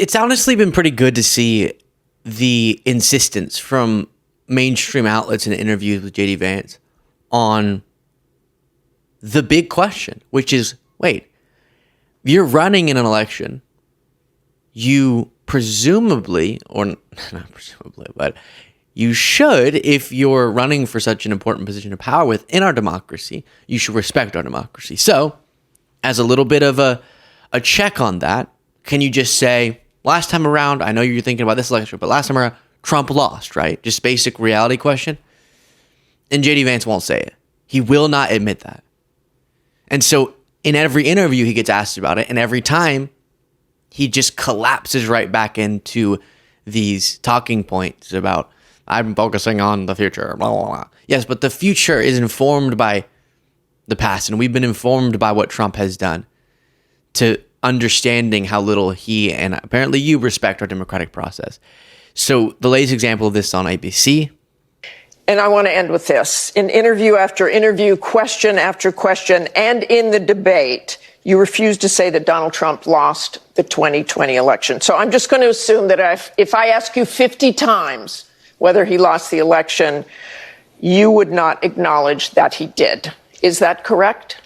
it's honestly been pretty good to see the insistence from mainstream outlets and interviews with JD Vance on the big question, which is, wait, you're running in an election. You presumably, or not presumably, but you should, if you're running for such an important position of power within our democracy, you should respect our democracy. So, as a little bit of a check on that, can you just say, last time around, I know you're thinking about this election, but last time around, Trump lost, right? Just basic reality question. And JD Vance won't say it. He will not admit that. And so in every interview, he gets asked about it. And every time, he just collapses right back into these talking points about, I'm focusing on the future, blah, blah, blah. Yes, but the future is informed by the past. And we've been informed by what Trump has done to understanding how little he and apparently you respect our democratic process. So the latest example of this on ABC. And I want to end with this. In interview after interview, question after question, and in the debate, you refuse to say that Donald Trump lost the 2020 election. So I'm just going to assume that if I ask you 50 times whether he lost the election, you would not acknowledge that he did. Is that correct?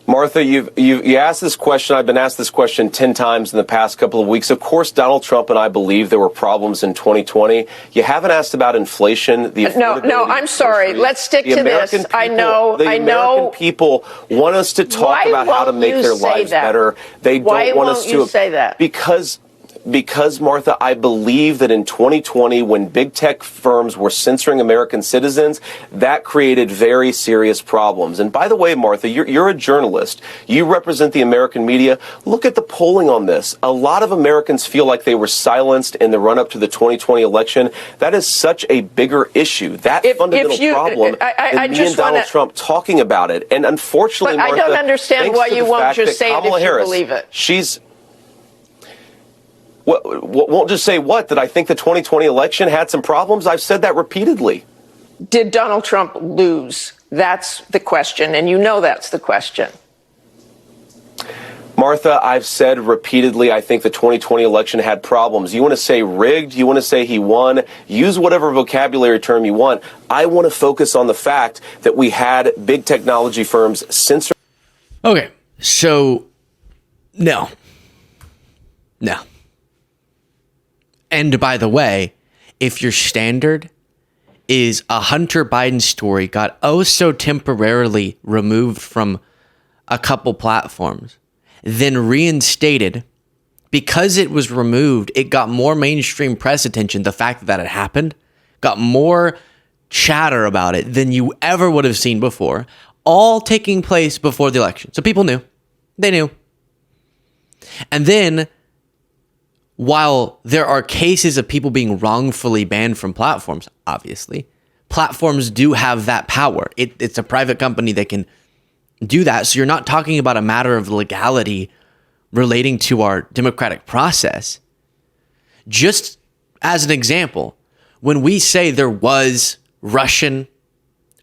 Martha, you asked this question. I've been asked this question 10 times in the past couple of weeks. Of course, Donald Trump and I believe there were problems in 2020. You haven't asked about inflation. No, I'm sorry. Let's stick to this. People, I know. The American people want us to talk about how to make their lives better. They don't want us to. Why won't you say that? Because, Martha, I believe that in 2020, when big tech firms were censoring American citizens, that created very serious problems. And by the way, Martha, you're a journalist. You represent the American media. Look at the polling on this. A lot of Americans feel like they were silenced in the run-up to the 2020 election. That is such a bigger issue. That fundamental problem than me and Donald Trump talking about it. And unfortunately, Martha, I don't understand why you won't just say it if you believe it. Won't just say what? That I think the 2020 election had some problems? I've said that repeatedly. Did Donald Trump lose? That's the question, and you know that's the question. Martha, I've said repeatedly, I think the 2020 election had problems. You want to say rigged? You want to say he won? Use whatever vocabulary term you want. I want to focus on the fact that we had big technology firms censor. Okay, so no. And by the way, if your standard is a Hunter Biden story got so temporarily removed from a couple platforms, then reinstated, because it was removed, it got more mainstream press attention. The fact that it happened got more chatter about it than you ever would have seen before, all taking place before the election. So people knew. They knew. And then, while there are cases of people being wrongfully banned from platforms, obviously, platforms do have that power. It's a private company that can do that. So you're not talking about a matter of legality relating to our democratic process. Just as an example, when we say there was a Russian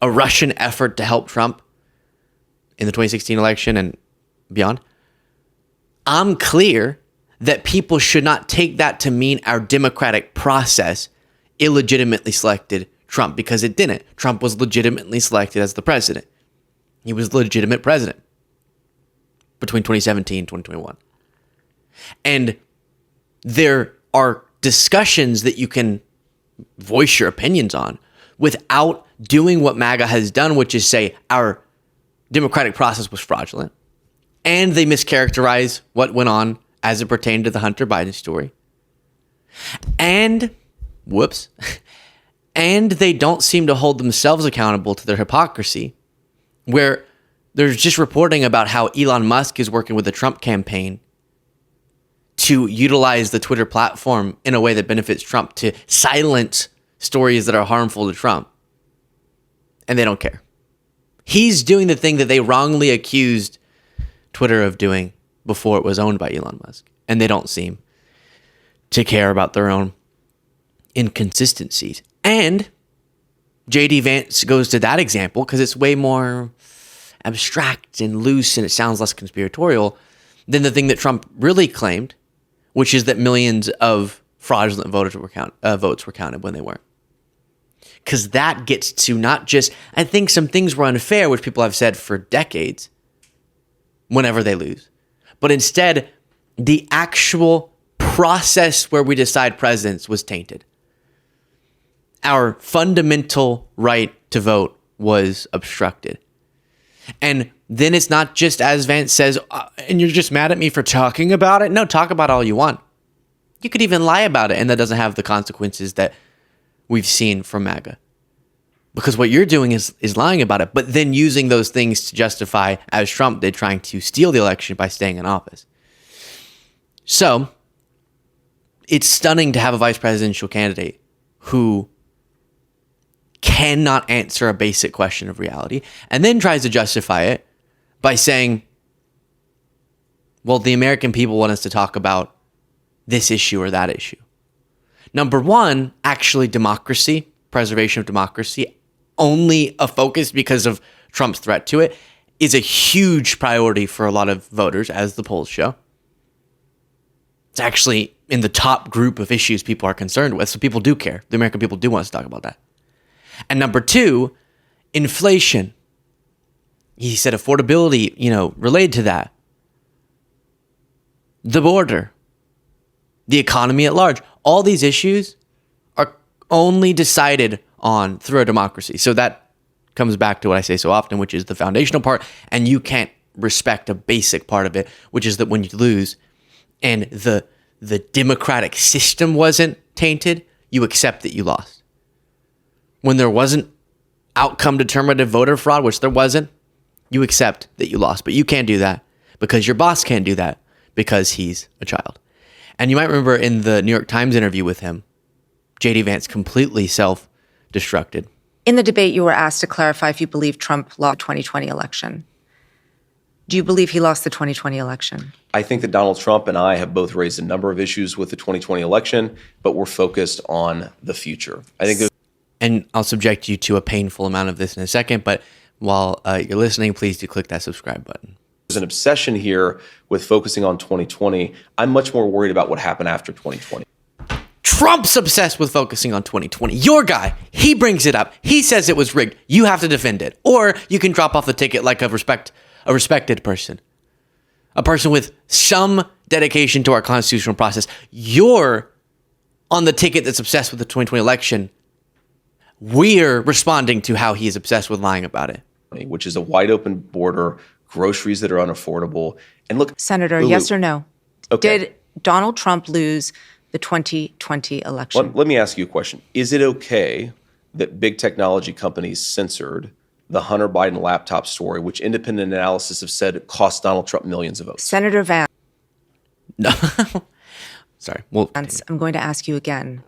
effort to help Trump in the 2016 election and beyond, I'm clear that people should not take that to mean our democratic process illegitimately selected Trump, because it didn't. Trump was legitimately selected as the president. He was the legitimate president between 2017 and 2021. And there are discussions that you can voice your opinions on without doing what MAGA has done, which is say our democratic process was fraudulent. And they mischaracterize what went on as it pertained to the Hunter Biden story. And, and they don't seem to hold themselves accountable to their hypocrisy, where there's just reporting about how Elon Musk is working with the Trump campaign to utilize the Twitter platform in a way that benefits Trump to silence stories that are harmful to Trump. And they don't care. He's doing the thing that they wrongly accused Twitter of doing before it was owned by Elon Musk. And they don't seem to care about their own inconsistencies. And JD Vance goes to that example because it's way more abstract and loose and it sounds less conspiratorial than the thing that Trump really claimed, which is that millions of fraudulent votes were counted when they weren't. Because that gets to not just, I think some things were unfair, which people have said for decades, whenever they lose, but instead the actual process where we decide presidents was tainted. Our fundamental right to vote was obstructed. And then it's not just, as Vance says, and you're just mad at me for talking about it. No, talk about all you want. You could even lie about it, and that doesn't have the consequences that we've seen from MAGA. Because what you're doing is lying about it, but then using those things to justify, as Trump did, trying to steal the election by staying in office. So it's stunning to have a vice presidential candidate who cannot answer a basic question of reality and then tries to justify it by saying, well, the American people want us to talk about this issue or that issue. Number one, actually democracy, preservation of democracy, only a focus because of Trump's threat to it, is a huge priority for a lot of voters, as the polls show. It's actually in the top group of issues people are concerned with, so people do care. The American people do want us to talk about that. And number two, inflation. He said affordability, related to that. The border. The economy at large. All these issues are only decided on through a democracy. So that comes back to what I say so often, which is the foundational part. And you can't respect a basic part of it, which is that when you lose and the democratic system wasn't tainted, you accept that you lost. When there wasn't outcome determinative voter fraud, which there wasn't, you accept that you lost. But you can't do that because your boss can't do that because he's a child. And you might remember in the New York Times interview with him, JD Vance completely self-destructed. In the debate, you were asked to clarify if you believe Trump lost the 2020 election. Do you believe he lost the 2020 election? I think that Donald Trump and I have both raised a number of issues with the 2020 election, but we're focused on the future. I think there's And I'll subject you to a painful amount of this in a second, but while you're listening, please do click that subscribe button. There's an obsession here with focusing on 2020. I'm much more worried about what happened after 2020. Trump's obsessed with focusing on 2020. Your guy, he brings it up. He says it was rigged. You have to defend it. Or you can drop off the ticket like a respected person. A person with some dedication to our constitutional process. You're on the ticket that's obsessed with the 2020 election. We're responding to how he is obsessed with lying about it. Which is a wide open border, groceries that are unaffordable. And look, Senator, Lulu, yes or no? Okay. Did Donald Trump lose the 2020 election? Let me ask you a question. Is it okay that big technology companies censored the Hunter Biden laptop story, which independent analysis have said cost Donald Trump millions of votes? Senator Vance, No. Sorry. Well, I'm going to ask you again.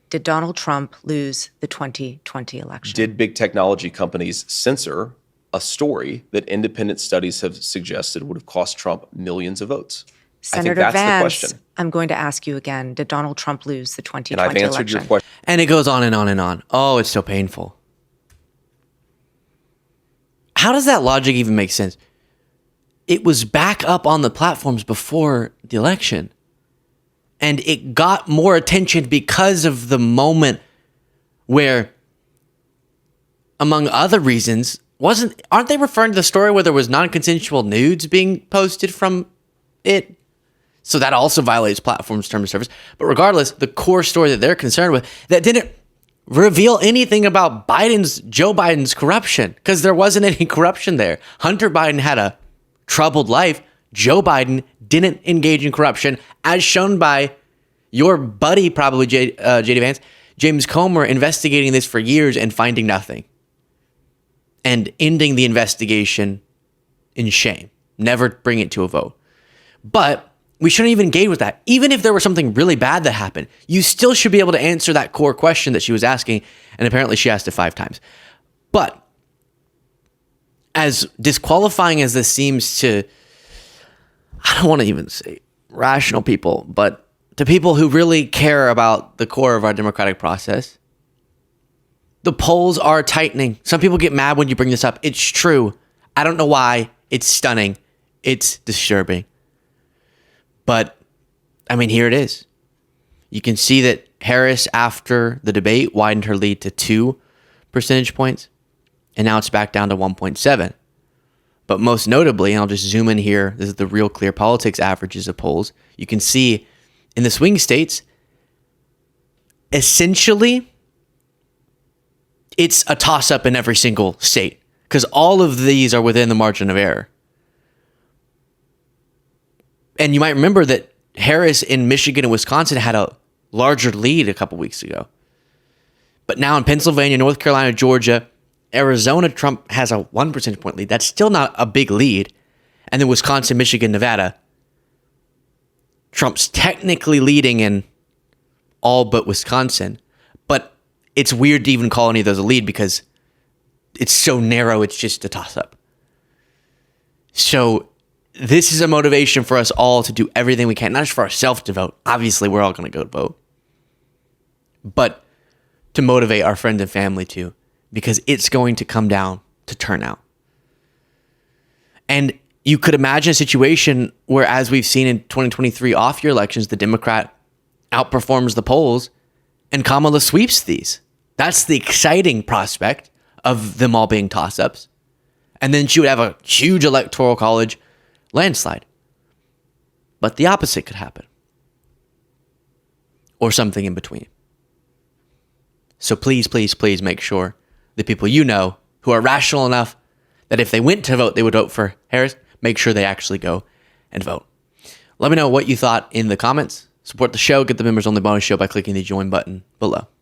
Did Donald Trump lose the 2020 election? Did big technology companies censor a story that independent studies have suggested would have cost Trump millions of votes? Senator I think that's Vance, the question. I'm going to ask you again. Did Donald Trump lose the 2020 And I've answered election? your question. and it goes on and on and on. Oh, it's so painful. How does that logic even make sense? It was back up on the platforms before the election. And it got more attention because of the moment where, among other reasons, aren't they referring to the story where there was non-consensual nudes being posted from it? So that also violates platform's terms of service. But regardless, the core story that they're concerned with, that didn't reveal anything about Joe Biden's corruption, because there wasn't any corruption there. Hunter Biden had a troubled life. Joe Biden didn't engage in corruption, as shown by your buddy, probably JD Vance, James Comer, investigating this for years and finding nothing. And ending the investigation in shame. Never bring it to a vote. But we shouldn't even engage with that. Even if there was something really bad that happened, you still should be able to answer that core question that she was asking. And apparently she asked it 5 times. But as disqualifying as this seems to, I don't want to even say rational people, but to people who really care about the core of our democratic process, the polls are tightening. Some people get mad when you bring this up. It's true. I don't know why. It's stunning. It's disturbing. But I mean, here it is. You can see that Harris, after the debate, widened her lead to 2 percentage points, and now it's back down to 1.7. But most notably, and I'll just zoom in here, this is the Real Clear Politics averages of polls. You can see in the swing states, essentially, it's a toss-up in every single state because all of these are within the margin of error. And you might remember that Harris in Michigan and Wisconsin had a larger lead a couple weeks ago. But now in Pennsylvania, North Carolina, Georgia, Arizona, Trump has a 1 percentage point lead. That's still not a big lead. And then Wisconsin, Michigan, Nevada, Trump's technically leading in all but Wisconsin. But it's weird to even call any of those a lead because it's so narrow, it's just a toss-up. So this is a motivation for us all to do everything we can, not just for ourselves to vote. Obviously, we're all going to go vote. But to motivate our friends and family too, because it's going to come down to turnout. And you could imagine a situation where, as we've seen in 2023 off-year elections, the Democrat outperforms the polls and Kamala sweeps these. That's the exciting prospect of them all being toss-ups. And then she would have a huge electoral college landslide. But the opposite could happen. Or something in between. So please, please, please make sure the people you know who are rational enough that if they went to vote, they would vote for Harris, make sure they actually go and vote. Let me know what you thought in the comments. Support the show, get the members only bonus show by clicking the join button below.